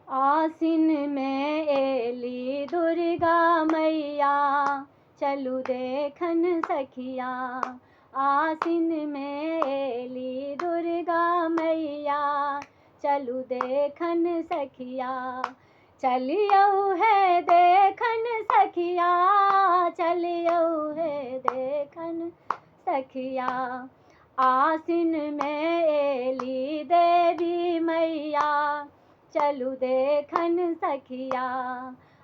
आसिन में एली दुर्गा मैया, चलू देखन सखिया। आसिन में एली दुर्गा मैया, चलू देखन सखिया। चलियौ है देखन सखिया, चलियौ है देखन सखिया। आसिन में एली देवी मैया, चलू देखन सखिया।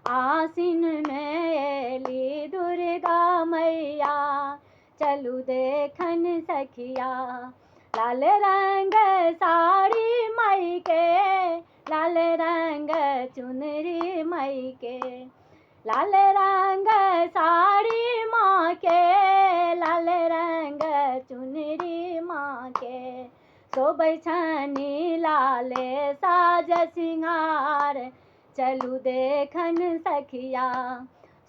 आसिन में एली दुर्गा मैया, चलू देखन सखिया। लाल रंग साड़ी मई के, लाल रंग चुनरी मई के। लाल रंग साड़ी माँ के, लाल रंग चुनरी माँ के। शोभै छनि लाले साज सिंगार, चलू देखन सखिया।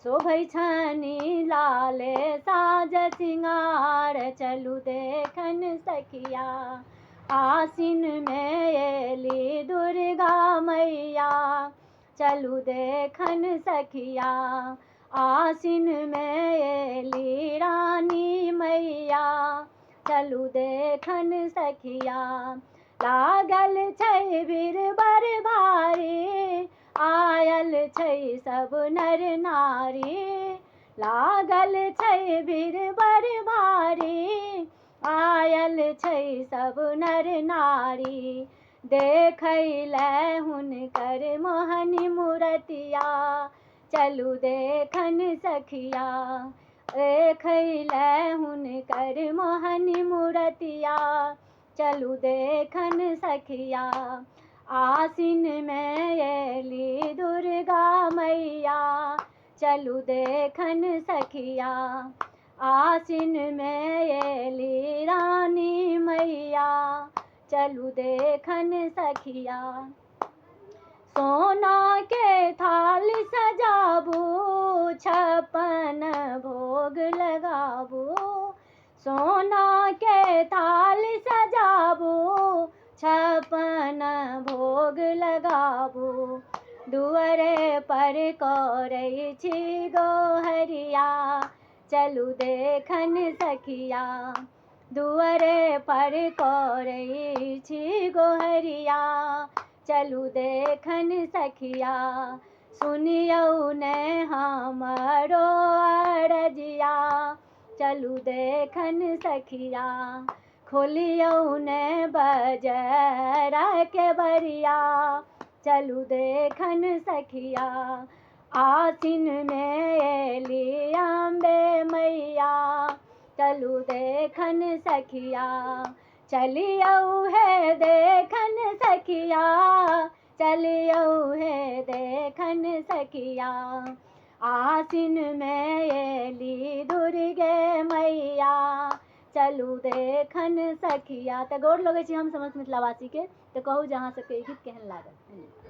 शोभै छनि लाले साज सिंगार, चलू देखन सखिया। आसिन में एली दुर्गा मैया, चलू देखन सखिया। आसिन में एली रानी मैया, चलू देखन सखिया। लागल छै बीरबर भारी, आयल छै सब नर नारी। लागल छै बीरबर भारी, आयल छै सब नर नारी। देखै लै हुनकर मोहनी मूरतिया, चलू देखन सखिया। देखै लै हुनकर मोहनी मूरतिया, चलू देखन सखिया। आसिन में एली दुर्गा मैया, चलू देखन सखिया। आसिन में एली रानी मैया, चलू देखन सखिया। सोना के थाल सजाबू, छप्पन भोग लगाबू। सोना के थाल सजाबू, छप्पन भोग लगाबू। दुअरे पर करै छी गोहरिया, चलू देखन सखिया। दुअरे पर करै छी गोहरिया, चलू देखन सखिया। सुनियौ ने हमरो अरजिया, चलू देखन सखिया। खोलियौ ने बजर के बरिया, चलू देखन सखिया। आसिन में एली अम्बे मैया, चलू देखन सखिया। चलियौ है देखन सखिया, चलियौ है देखन सखिया। आसिन में एली दुर्गे मैया, चलू देखन सखिया। तऽ गोर लगै छी हम समस्त मिथिलावासी के। तऽ कहू जे अहाँ सबके ई गीत केहन लागल।